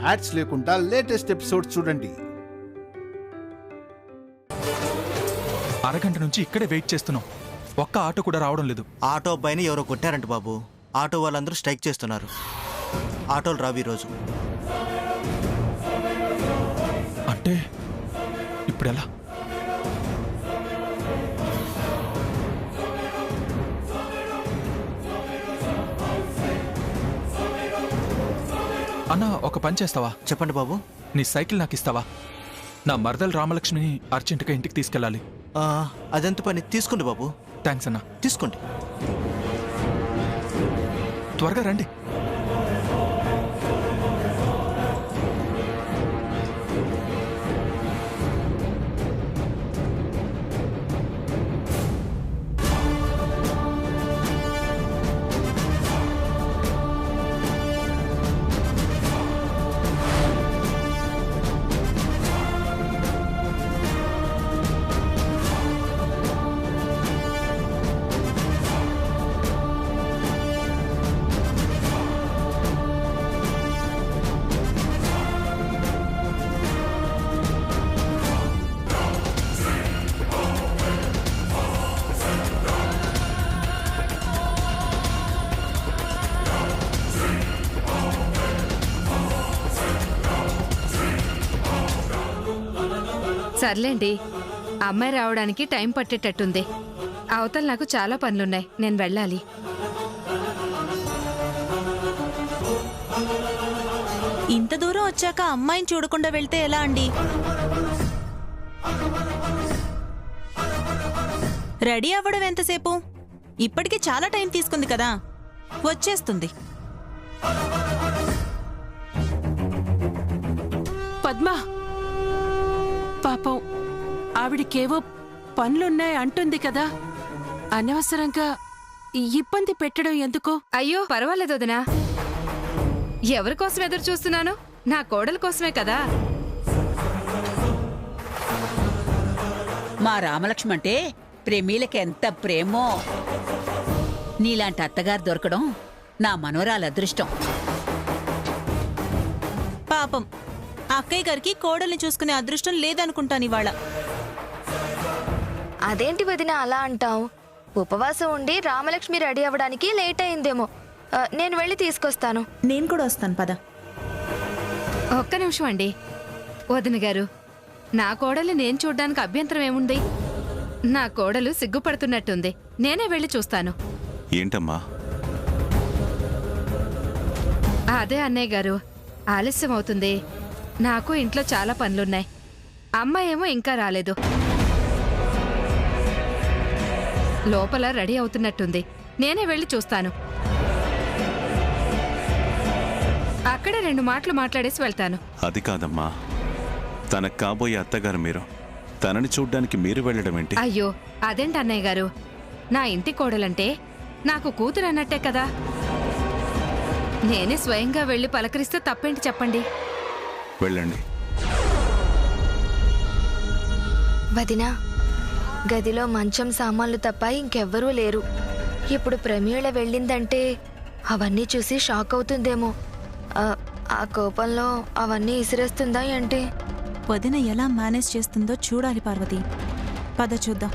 Ads లేకుండా latest episodes చూడండి. అరగంట నుంచి ఇక్కడే వెయిట్ చేస్తున్నాం. ఒక్క ఆటో కూడా రావడం లేదు. ఆటో పైన ఎవరో కొట్టారంట బాబు. ఆటో వాళ్ళందరూ స్ట్రైక్ చేస్తున్నారు. ఆటోలు రావు ఈరోజు. అంటే ఇప్పుడు ఎలా? అన్న, ఒక పని చేస్తావా? చెప్పండి బాబు. నీ సైకిల్ నాకు ఇస్తావా? నా మరదలు రామలక్ష్మిని అర్జెంటుగా ఇంటికి తీసుకెళ్ళాలి. అదెంత పని? తీసుకోండి బాబు. థ్యాంక్స్ అన్న. తీసుకోండి. త్వరగా రండి. సర్లేండి, అమ్మాయి రావడానికి టైం పట్టేటట్టుంది. అవతల నాకు చాలా పనులున్నాయి, నేను వెళ్ళాలి. ఇంత దూరం వచ్చాక అమ్మాయిని చూడకుండా వెళ్తే ఎలా అండి? రెడీ అవ్వడం ఎంతసేపు? ఇప్పటికి చాలా టైం తీసుకుంది కదా, వచ్చేస్తుంది. పద్మా, పాపం ఆవిడికేవో పనులున్నాయి అంటుంది కదా, అనవసరంగా ఇబ్బంది పెట్టడం ఎందుకు? అయ్యో పర్వాలేదు వదినా. ఎవరి కోసం ఎదురు చూస్తున్నాను? నా కోడల కోసమే కదా. మా రామలక్ష్మి అంటే ప్రేమీలకి ఎంత ప్రేమో. నీలాంటి అత్తగారు దొరకడం నా మనవరాల అదృష్టం. పాపం అక్కయ్య గారికి కోడల్ని చూసుకునే అదృష్టం లేదనుకుంటాను ఇవాళ. అదేంటి వదిన అలా అంటావు? ఉపవాసం ఉండి రామలక్ష్మి రెడీ అవ్వడానికి లేట్ అయిందేమో. నేను వెళ్ళి తీసుకొస్తాను. నేను కూడా వస్తాను, పద. ఒక్క నిమిషం అండి వదిన గారు. నా కోడలు నేను చూడ్డానికి అభ్యంతరం ఏముంది? నా కోడలు సిగ్గుపడుతున్నట్టుంది. నేనే వెళ్ళి చూస్తాను. ఏంటమ్మా? అదే అన్నయ్య గారు, ఆలస్యం అవుతుంది. నాకు ఇంట్లో చాలా పనులున్నాయి. అమ్మాయి ఏమో ఇంకా రాలేదు. లోపల రెడీ అవుతున్నట్టుంది. నేనే వెళ్ళి చూస్తాను. అక్కడే 2 మాటలు మాట్లాడేసి వెళ్తాను. అది కాదమ్మా, తనకు కాబోయే అత్తగారు మీరు. తనని చూడ్డానికి మీరు వెళ్ళడం ఏంటి? అయ్యో అదేంటి అన్నయ్య గారు, నా ఇంటి కోడలంటే నాకు కూతురు అన్నట్టే కదా. నేనే స్వయంగా వెళ్ళి పలకరిస్తే తప్పేంటి చెప్పండి. వెళ్ళండి. వదినా, గదిలో మంచం సామాన్లు తప్ప ఇంకెవ్వరూ లేరు. ఇప్పుడు ప్రమీళ వెళ్ళిందంటే అవన్నీ చూసి షాక్ అవుతుందేమో. ఆ కోపంలో అవన్నీ ఇసిరేస్తుందా ఏంటి? వదిన ఎలా మేనేజ్ చేస్తుందో చూడాలి పార్వతి. పద చూద్దాం.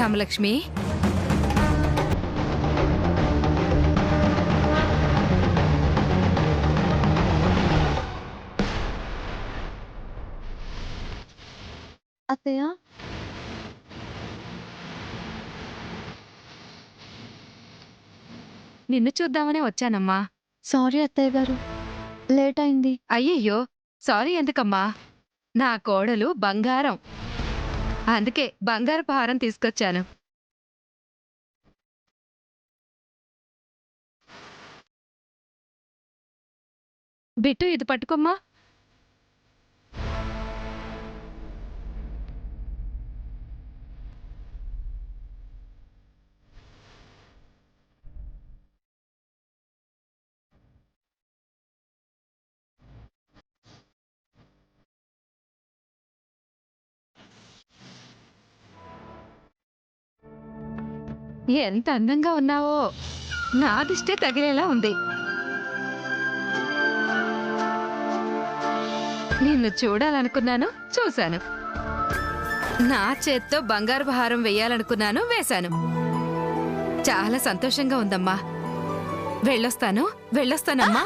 రామలక్ష్మి, అత్తయ్య, నిన్ను చూద్దామనే వచ్చానమ్మా. సారీ అత్తయ్య గారు, లేట్ అయింది. అయ్యయ్యో, సారీ ఎందుకమ్మా? నా కోడలు బంగారం, అందుకే బంగారపు హారం తీసుకొచ్చాను. బిట్టు, ఇది పట్టుకోమ్మా. ఎంత అందంగా ఉన్నావో, నా దిష్టే తగిలేలా ఉంది. నిన్ను చూడాలనుకున్నాను, చూశాను. నా చేత్తో బంగారు హారం వెయ్యాలనుకున్నాను, వేశాను. చాలా సంతోషంగా ఉందమ్మా. వెళ్ళొస్తానమ్మా.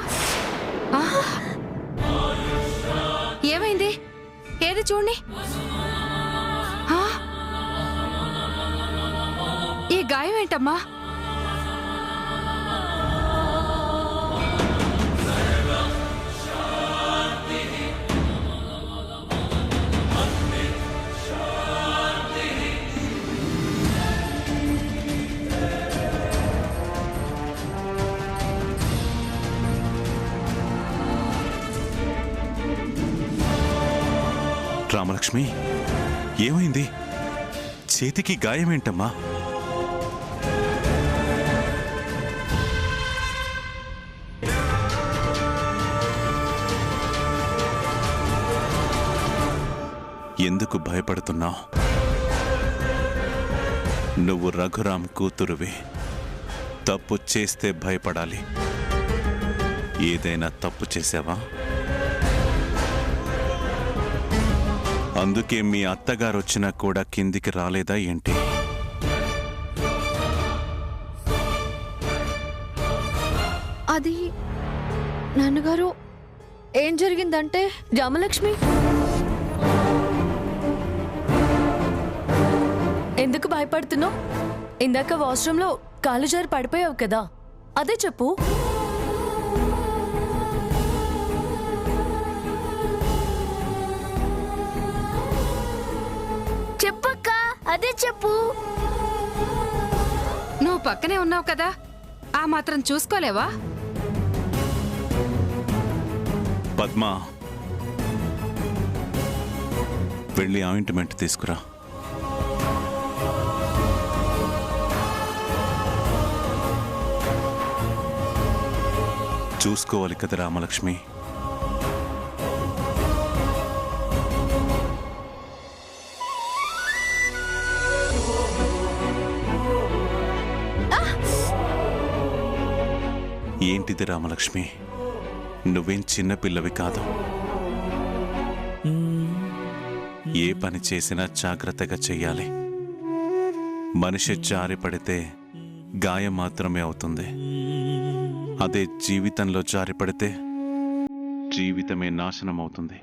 ఆ! ఏమైంది? ఏది చూడండి. ఆ! ఈ గాయం ఏంటమ్మా? రామలక్ష్మి, ఏమైంది? చేతికి గాయమేంటమ్మా? ఎందుకు భయపడుతున్నావు? నువ్వు రఘురామ్ కూతురువి. తప్పు చేస్తే భయపడాలి. ఏదైనా తప్పు చేసావా? అందుకే మీ అత్తగారు వచ్చినా కూడా కిందికి రాలేదా ఏంటి? అది నాన్నగారు, ఏం జరిగిందంటే రామలక్ష్మి. ఎందుకు భయపడుతున్నావు? ఇందాక వాష్రూమ్లో కాలు జారి పడిపోయావు కదా, అదే చెప్పు. చెప్పక్క, అదే చెప్పు. నువ్వు పక్కనే ఉన్నావు కదా, ఆ మాత్రం చూసుకోలేవా? పద్మా, వెళ్ళి ఆయింట్మెంట్ తీసుకురా. చూసుకోవాలి కదా రామలక్ష్మి. ఏంటిది రామలక్ష్మి? నువ్వేం చిన్నపిల్లవి కాదు. ఏ పని చేసినా జాగ్రత్తగా చెయ్యాలి. మనిషి జారి పడితే గాయం మాత్రమే అవుతుంది. అదే జీవితంలో జారి పడితే జీవితమే నాశనం అవుతుంది.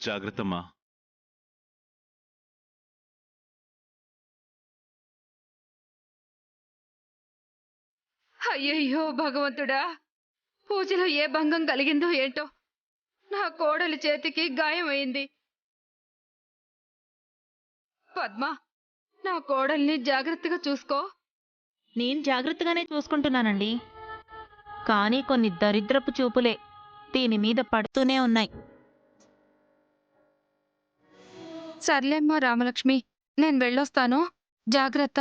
జాగ్రత్తమ్మా. అయ్యయ్యో భగవంతుడా, పూజలో ఏ భంగం కలిగిందో ఏంటో, నా కోడలి చేతికి గాయం అయింది. పద్మ, నా కోడల్ని జాగ్రత్తగా చూసుకో. నేను జాగ్రత్తగానే చూసుకుంటున్నానండి, కానీ కొన్ని దరిద్రపు చూపులే దీని మీద పడుతూనే ఉన్నాయి. సర్లేమ్మా రామలక్ష్మి, నేను వెళ్ళొస్తాను. జాగ్రత్త.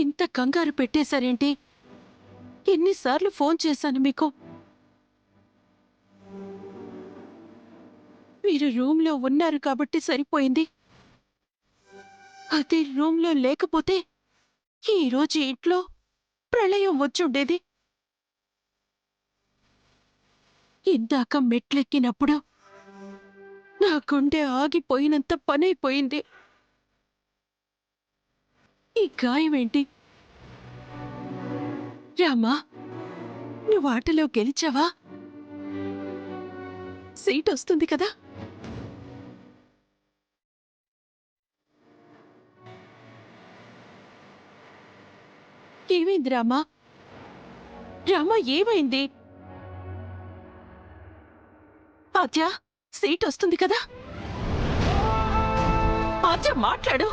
ఇంత కంగారు పెట్టేశారేంటి? ఎన్నిసార్లు ఫోన్ చేశాను మీకు? మీరు రూమ్లో ఉన్నారు కాబట్టి సరిపోయింది. అదే రూమ్లో లేకపోతే ఈరోజు ఇంట్లో ప్రళయం వచ్చుండేది. ఇందాక మెట్లెక్కినప్పుడు నా గుండె ఆగిపోయినంత పనైపోయింది. ఈ గాయమేంటి? రామా, నువ్వు ఆటలో గెలిచావా? సీట్ వస్తుంది కదా? ఏమైంది రామా? రామా, ఏమైంది? ఆద్య, సీట్ వస్తుంది కదా? ఆద్య, మాట్లాడు.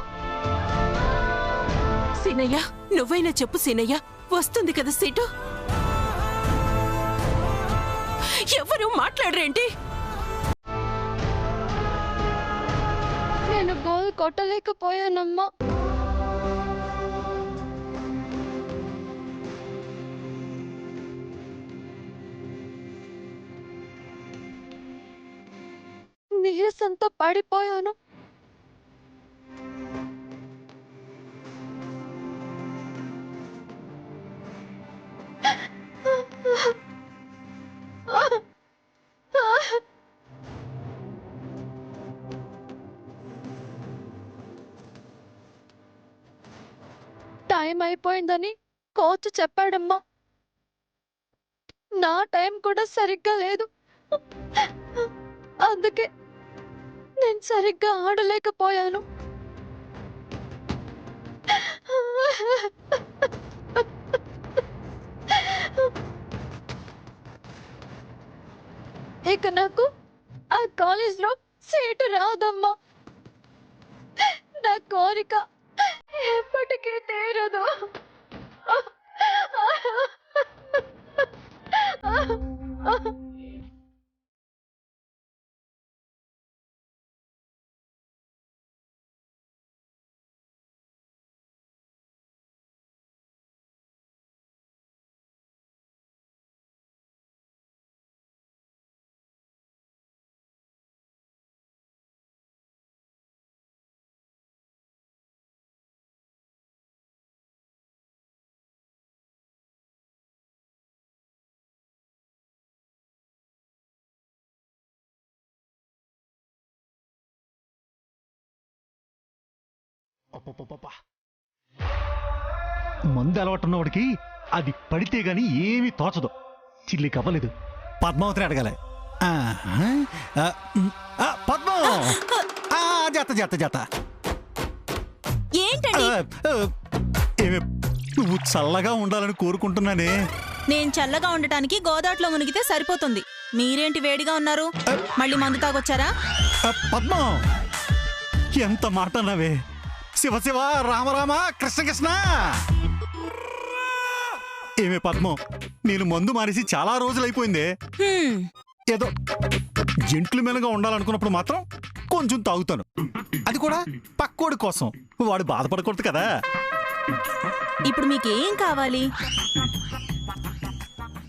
సీనయ్య, నువ్వైనా చెప్పు సీనయ్య, వస్తుంది కదా సీటు? ఎవరు మాట్లాడరేంటి? నేను గోల్ కొట్టలేకపోయానమ్మా. నీరసంతో పడిపోయాను. టైం అయిపోయిందని కోచ్ చెప్పాడమ్మా. నా టైం కూడా సరిగ్గా లేదు. అందుకే నేను సరిగ్గా ఆడలేకపోయాను. ఇక నాకు ఆ కాలేజ్లో సీటు రాదమ్మా. నా కోరిక ఎప్పటికీ తీరదు. మందు అలవాటున్నవాడికి అది పడితే గాని ఏమీ తోచదు. చిల్లి కవ్వలేదు. పద్మావతిని అడగాలి. పద్మం, జత ఏంటండి? ఏమి, నువ్వు చల్లగా ఉండాలని కోరుకుంటున్నానే. నేను చల్లగా ఉండటానికి గోదాట్లో మునిగితే సరిపోతుంది. మీరేంటి వేడిగా ఉన్నారు? మళ్ళీ మందు తాగొచ్చారా? పద్మం, ఎంత మాట అన్నావే. శివ శివ రామరామ కృష్ణ కృష్ణ. ఏమే పద్మం, నేను మందు మానేసి చాలా రోజులైపోయిందే. ఏదో జెంట్లుమెన్గా ఉండాలనుకున్నప్పుడు మాత్రం కొంచెం తాగుతాను. అది కూడా పక్కోడి కోసం. వాడు బాధపడకూడదు కదా. ఇప్పుడు మీకేం కావాలి?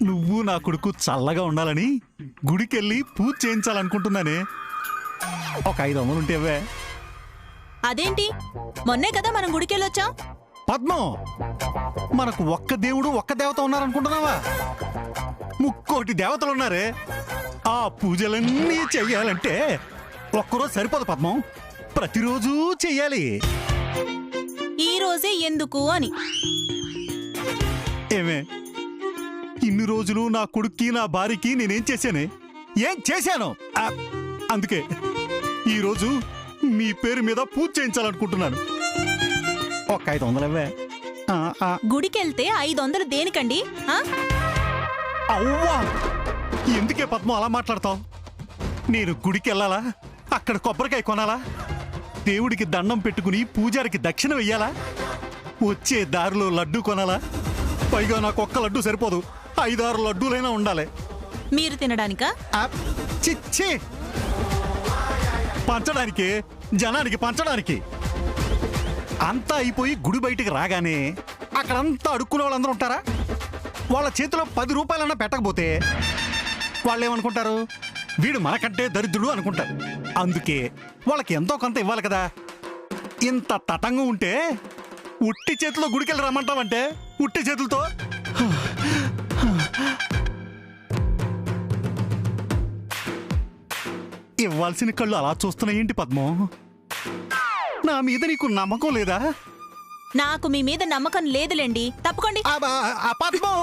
నువ్వు నా కొడుకు చల్లగా ఉండాలని గుడికెళ్ళి పూజ చేయించాలనుకుంటున్నానే. ఒక 500 ఉంటేవే. అదేంటి, మొన్నే కదా మనం గుడికెళ్ళొచ్చాం. పద్మం, మనకు ఒక్క దేవుడు ఒక్క దేవత ఉన్నారనుకుంటున్నావా? 3 దేవతలున్నారే. ఆ పూజలన్నీ చెయ్యాలంటే ఒక్కరోజు సరిపోదు పద్మం, ప్రతిరోజు చెయ్యాలి. ఈ రోజే ఎందుకు అని. ఏమే, ఇన్ని రోజులు నా కొడుక్కి నా భార్యకి నేనేం చేశానే? ఏం చేశాను? అందుకే ఈరోజు మీ పేరు మీద పూజ చేయించాలనుకుంటున్నాను. ఒక 500 ఇవ్వే. గుడికెళ్తే 500 దేనికండి? అవ్వా, ఎందుకే పద్మం అలా మాట్లాడతావు? నేను గుడికి వెళ్ళాలా? అక్కడ కొబ్బరికాయ కొనాలా? దేవుడికి దండం పెట్టుకుని పూజారికి దక్షిణ వెయ్యాలా? వచ్చే దారిలో లడ్డూ కొనాలా? పైగా నాకు ఒక్క లడ్డూ సరిపోదు, 5-6 లడ్డూలైనా ఉండాలి. మీరు తినడానికా? చిచ్చి, పంచడానికి, జనానికి పంచడానికి. అంతా అయిపోయి గుడి బయటికి రాగానే అక్కడంతా అడుక్కునే వాళ్ళందరూ ఉంటారా? వాళ్ళ చేతిలో 10 రూపాయలన్నా పెట్టకపోతే వాళ్ళు ఏమనుకుంటారు? వీడు మనకంటే దరిద్రుడు అనుకుంటారు. అందుకే వాళ్ళకి ఎంతో కొంత ఇవ్వాలి కదా. ఇంత తతంగం ఉంటే ఉట్టి చేతిలో గుడికెళ్ళి రమ్మంటావంటే ఉట్టి చేతులతో ఇవ్వాల్సిన కళ్ళు అలా చూస్తున్నాయేంటి పద్మం? నా మీద నీకు నమ్మకం లేదా? నాకు మీ మీద నమ్మకం లేదులేండి, తప్పుకోండి. పద్మం,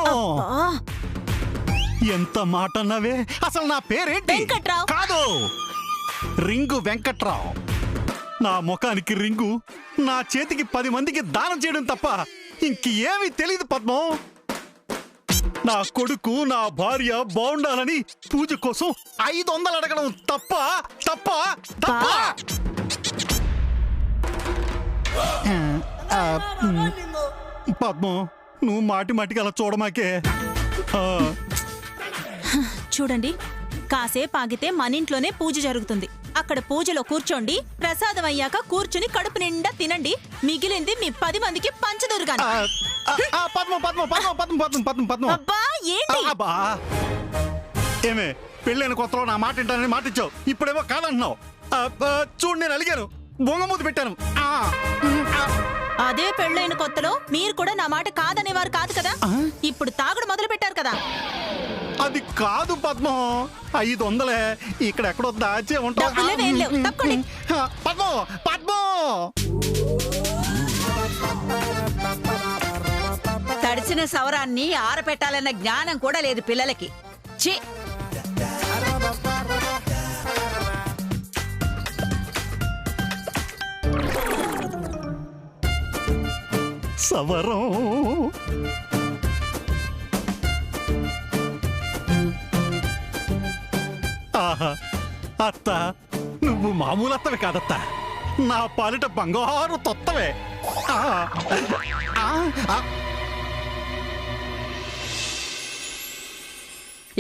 ఎంత మాట అన్నావే? అసలు నా పేరేంటి? వెంకట్రావు. కాదు, రింగు వెంకట్రావు. నా ముఖానికి రింగు, నా చేతికి 10 మందికి దానం చేయడం తప్ప ఇంకేమీ తెలియదు పద్మం. నా కొడుకు, నా భార్య బాగుండాలని పూజ కోసం 500 అడగడం తప్ప తప్ప తప్ప. పద్మం, నువ్వు మాటి మాటికి అలా చూడమాకే. చూడండి, కాసేపు ఆగితే మన ఇంట్లోనే పూజ జరుగుతుంది. అక్కడ పూజలో కూర్చోండి, ప్రసాదం అయ్యాక కూర్చుని కడుపు నిండా తినండి. మిగిలింది మీ 10 మందికి పంచదురుగాని. అబ్బా, ఏంటి? ఏమే, పెళ్ళైన కొత్తలో నా మాట వింటానని మాట ఇచ్చావు, ఇప్పుడేమో కాదంటున్నావు. చూడు, నేను అలిగాను, బొంగమూతి పెట్టాను. అదే పెళ్ళైన కొత్తలో మీరు కూడా నా మాట కాదనేవారు కాదు కదా. ఇప్పుడు తాగుడు మొదలు పెట్టారు కదా. అది కాదు పద్మం, 500 ఇక్కడ ఎక్కడో దాచే ఉంటావు. పద్మం, పద్మం. తడిసిన సవరాన్ని ఆరపెట్టాలన్న జ్ఞానం కూడా లేదు పిల్లలకి. ఛీ! సవరం ఆహా, అత్త, నువ్వు మామూలు అత్తవే కాదత్త, నా పాలిట బంగారు తొత్తవే.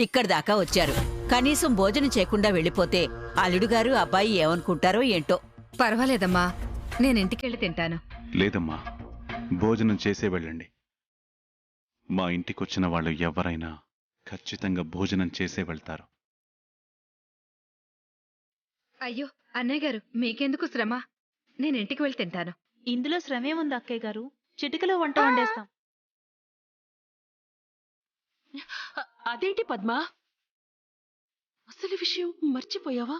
ఇక్కడి దాకా వచ్చారు, కనీసం భోజనం చేయకుండా వెళ్ళిపోతే అల్లుడు గారు అబ్బాయి ఏమనుకుంటారో ఏంటో. పర్వాలేదమ్మా, నేను ఇంటికెళ్ళి తింటాను. లేదమ్మా, భోజనం చేసే వెళ్ళండి. మా ఇంటికొచ్చిన వాళ్ళు ఎవరైనా ఖచ్చితంగా భోజనం చేసే వెళ్తారు. అయ్యో అన్నయ్య గారు, మీకెందుకు శ్రమ? నేను ఇంటికి వెళ్ళి తింటాను. ఇందులో శ్రమే ఉంది అక్కయ్య గారు, చిటికలో వంట వండేస్తాం. అదేంటి పద్మా, అసలు విషయం మర్చిపోయావా?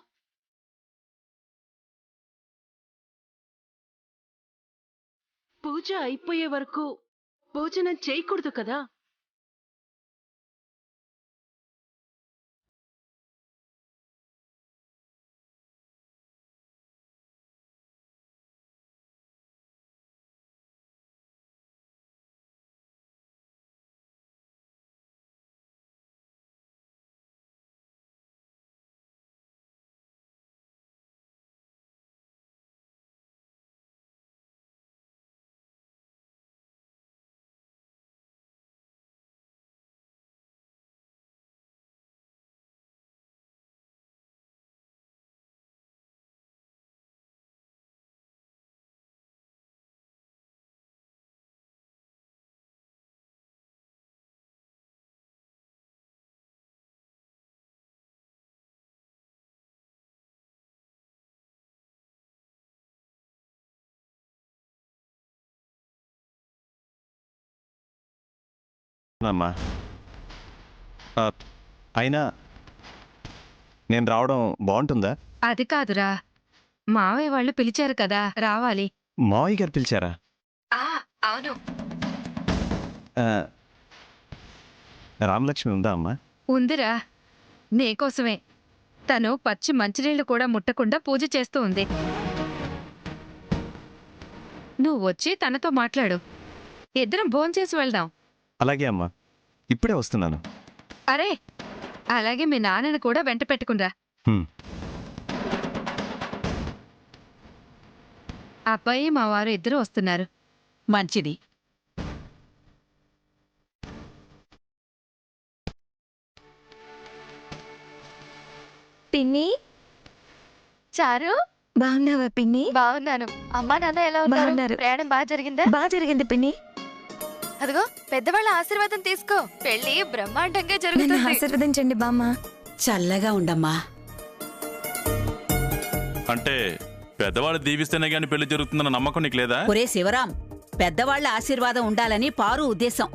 పూజ అయిపోయే వరకు భోజనం చేయకూడదు కదా. అమ్మా, అయినా నేను రావడం బాగుంటుందా? అది కాదురా, మావయ్య వాళ్ళు పిలిచారు కదా, రావాలి. మావయ్య గారు పిలిచారా? అవును. రామలక్ష్మి ఉందా అమ్మా? ఉందిరా, నీకోసమే. తను పచ్చి మంచినీళ్లు కూడా ముట్టకుండా పూజ చేస్తూ ఉంది. నువ్వు వచ్చి తనతో మాట్లాడు, ఇద్దరం భోంచేసి వెళ్దాం. అలాగే అమ్మా, ఇప్పుడే వస్తున్నాను. అరే, అలాగే మీ నాన్నని కూడా వెంట పెట్టుకునిరా. అబ్బాయి మా వారు ఇద్దరు వస్తున్నారు. మంచిది. పిన్ని, చారు, బాగున్నావా పిన్ని? బాగున్నాను. అమ్మా నాన్న ఎలా ఉన్నారు? ప్రయాణం బాగా జరిగిందా? బాగా జరిగింది పిన్ని. అదిగో పెద్దవాళ్ళ ఆశీర్వాదం తీసుకో. పెళ్లి బ్రహ్మాండంగా నన్ను జరుగుతుంది. ఆశీర్వదించండి బామ్మ. చల్లగా ఉండమ్మా. అంటే పెద్దవాళ్ళు దీవిస్తేనే గాని పెళ్లి జరుగుతుందన్న నమ్మకం నీకు లేదా? ఒరే శివరాం, పెద్దవాళ్ల ఆశీర్వాదం ఉండాలని పారు ఉద్దేశం.